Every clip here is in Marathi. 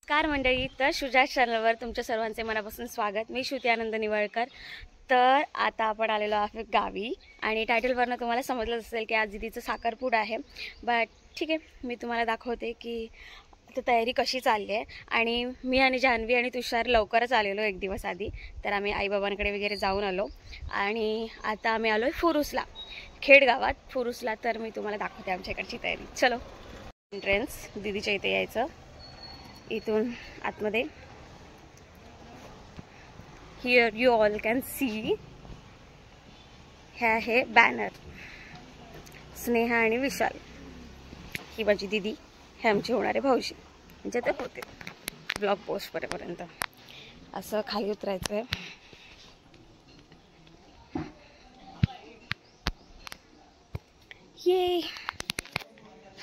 कार मंडळी, तर शुजात चॅनलवर तुमच्या सर्वांचे मनापासून स्वागत। मी श्रुती आनंद निवळकर। तर आता आपण आलेलो आहोत गावी आणि टायटलवरनं तुम्हाला समजलं असेल की आज दीदीचं साखरपुडा आहे। बट ठीक आहे, मी तुम्हाला दाखवते की तयारी कशी चालली आहे। आणि मी आणि जान्हवी आणि तुषार लवकरच आलेलो एक दिवस आधी। तर आम्ही आईबाबांकडे वगैरे जाऊन आलो आणि आता आम्ही आलोय फुरुसला, खेडगावात फुरुसला। तर मी तुम्हाला दाखवते आमच्या इकडची तयारी। चलो, एंट्रन्स दीदीच्या इथे यायचं, इथून आतमध्ये। Here you all can see, हे आहे बॅनर, स्नेहा आणि विशाल, ही माझी दीदी, हे आमचे होणारे भाऊजी, म्हणजे ते होते ब्लॉग पोस्ट पर्यंत। असं खाली उतरायचं आहे। ये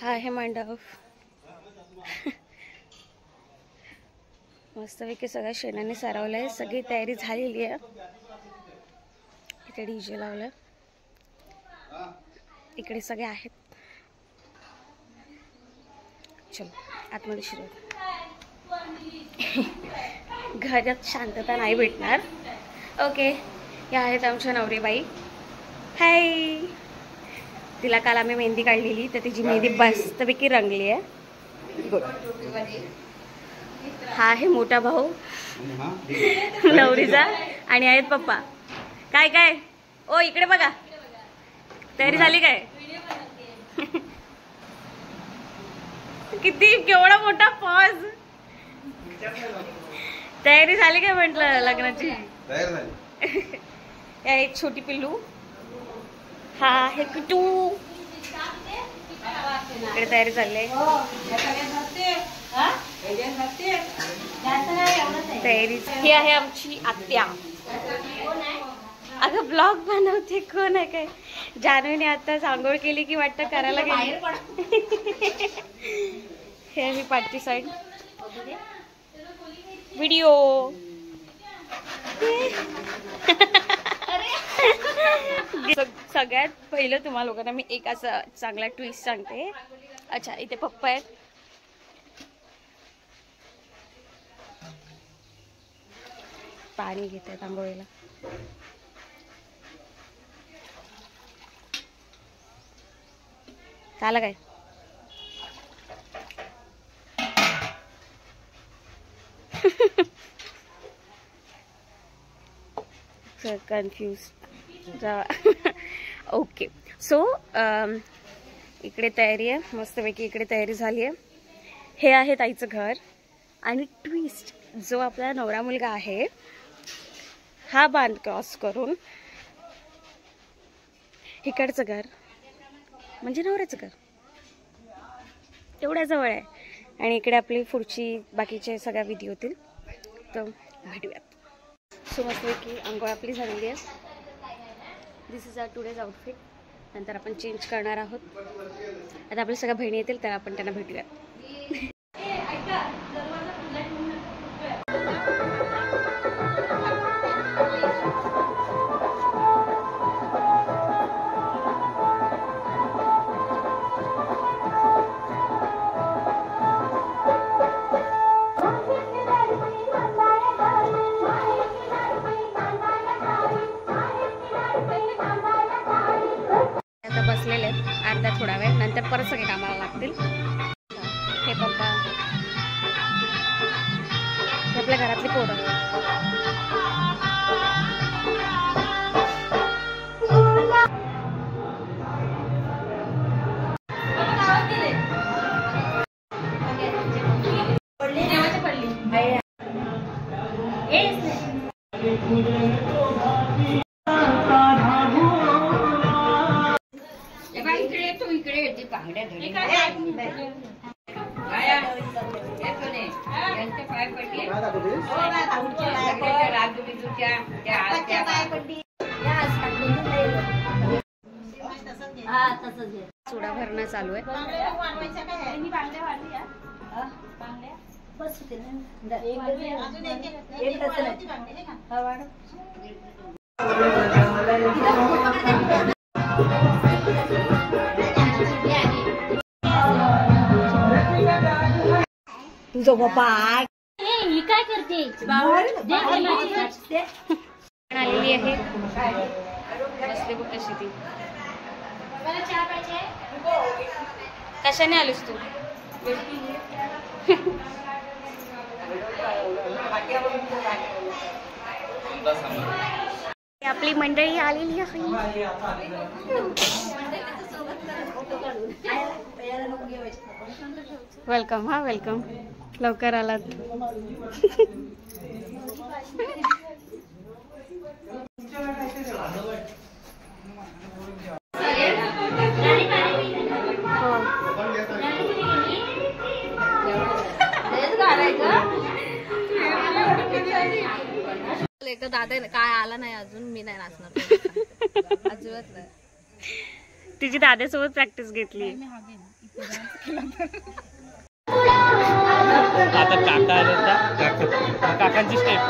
हा आहे मंडप, मस्तपैकी सगळ्या शेणाने सारवलं आहे। सगळी तयारी झालेली आहे। इथे डीजे लावलं, इकडे सगळे आहेत। चलो आतमध्ये शिरू। घरात शांतता नाही भेटणार। ओके, या आहेत आमच्या नवरीबाई। हाय, तिला काल आम्ही मेहंदी काढलेली, तर तिची मेहंदी मस्तपैकी रंगली आहे। गुड। हा आहे मोठा भाऊ नवरीचा, आणि आहेत पप्पा। काय काय ओ, इकडे बघा, तयारी झाली काय? किती केवढा मोठा पॉज, तयारी झाली काय म्हटलं लग्नाची? या एक छोटी पिल्लू, हा आहे किटू, इकडे तयारी चालली आहे। तयारी ही आहे आमची आत्या। अगं ब्लॉग बनवते, कोण आहे काय? जान्हवीने आता आंघोळ केली की वाटतं करायला गेली। हे मी पाठची साईड व्हिडिओ। सगळ्यात पहिलं तुम्हाला लोकांना मी एक असं चांगला ट्विस्ट सांगते। अच्छा, इथे पप्पा आहेत, पाणी घेत आहेत आंघोळीला। झालं काय? Confuse okay. सो इकडे तयारी आहे मस्तपैकी, इकडे तयारी झाली आहे। हे आहे ताईचं घर, आणि ट्विस्ट, जो आपला नवरा मुलगा आहे हा बांध क्रॉस करून इकडचं घर म्हणजे नवऱ्याचं घर, तेवढ्या जवळ आहे। आणि इकडे आपली पुढची बाकीचे सगळ्या विधी होतील, तर भेटूयात। सो मस्तपैकी आंघोळ आपली झालेली आहे। दिस इज आवर टुडेज आउटफिट। नंतर आपण चेंज करणार आहोत। आता आपल्या सगळ्या बहिणी येतील, तर आपण त्यांना भेटूयात। बसलेले अर्धा थोडा वेळ, नंतर परत सगळे कामाला लागतील। हे पप्पा, हे आपल्या घरातली पोरं। चुडा भरणं चालू आहे। तुझं बाबा ही काय करते आलेली आहे बसले बघ कशी ती. कशाने आलीस तू? आपली मंडळी आलेली आहे. वेलकम. हा वेलकम. लवकर आलात. दादा काय आला नाही अजून. मी नाही नाचणार अजिबात नाही. तिची दादासोबत प्रॅक्टिस घेतली. आता काका आले काकांची स्टेप.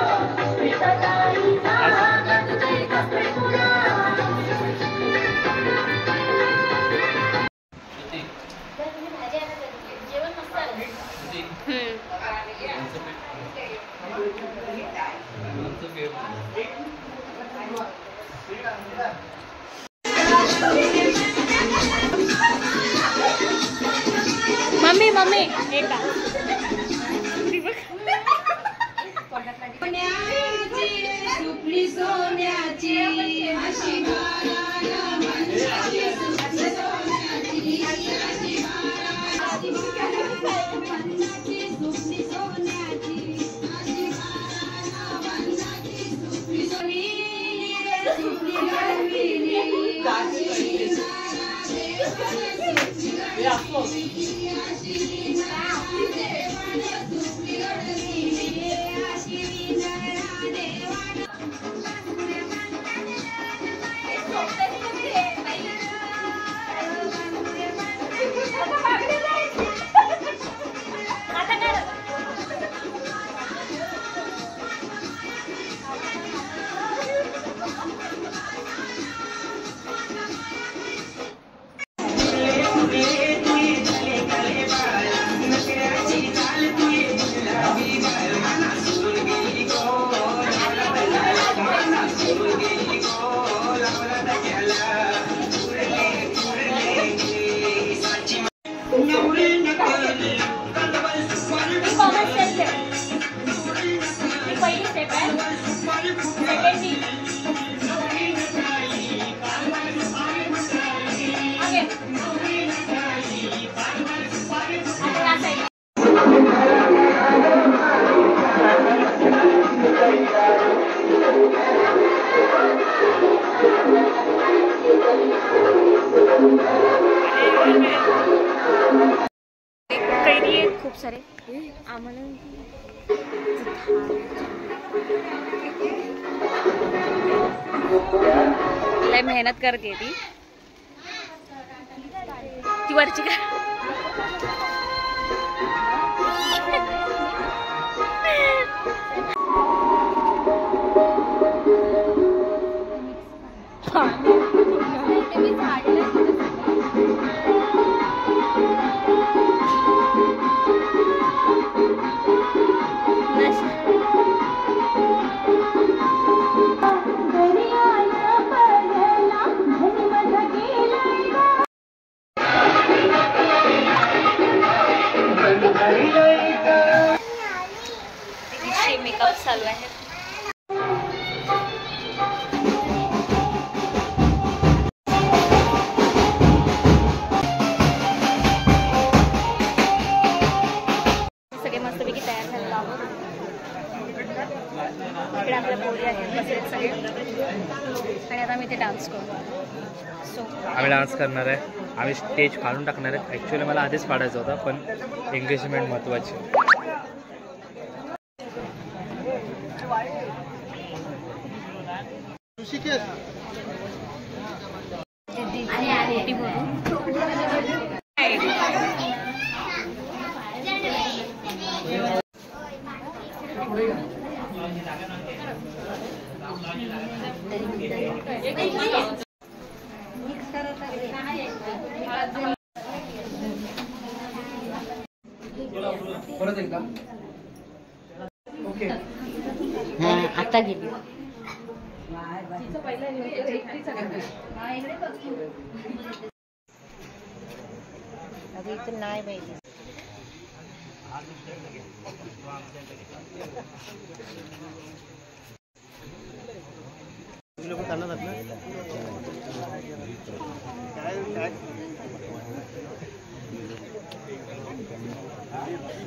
मम्मी मम्मी एक कैरी आहेत खूप सारे. आम्हाला लय मेहनत करते ती वरची का. मेकअप चालू आहे. सगळे मस्तपैकी तयार झालेलो आहोत. इकडे आपल्या पोरी आहेत बसलेत सगळे आणि आता मी ते डान्स करू. आम्ही डान्स करणार आहे. आम्ही स्टेज फाडून टाकणार आहे. ॲक्च्युली मला आधीच फाडायचं होता पण एंगेजमेंट महत्त्वाची. परत एकदा हा आता गेली. इथं नाही बाई.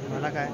मला काय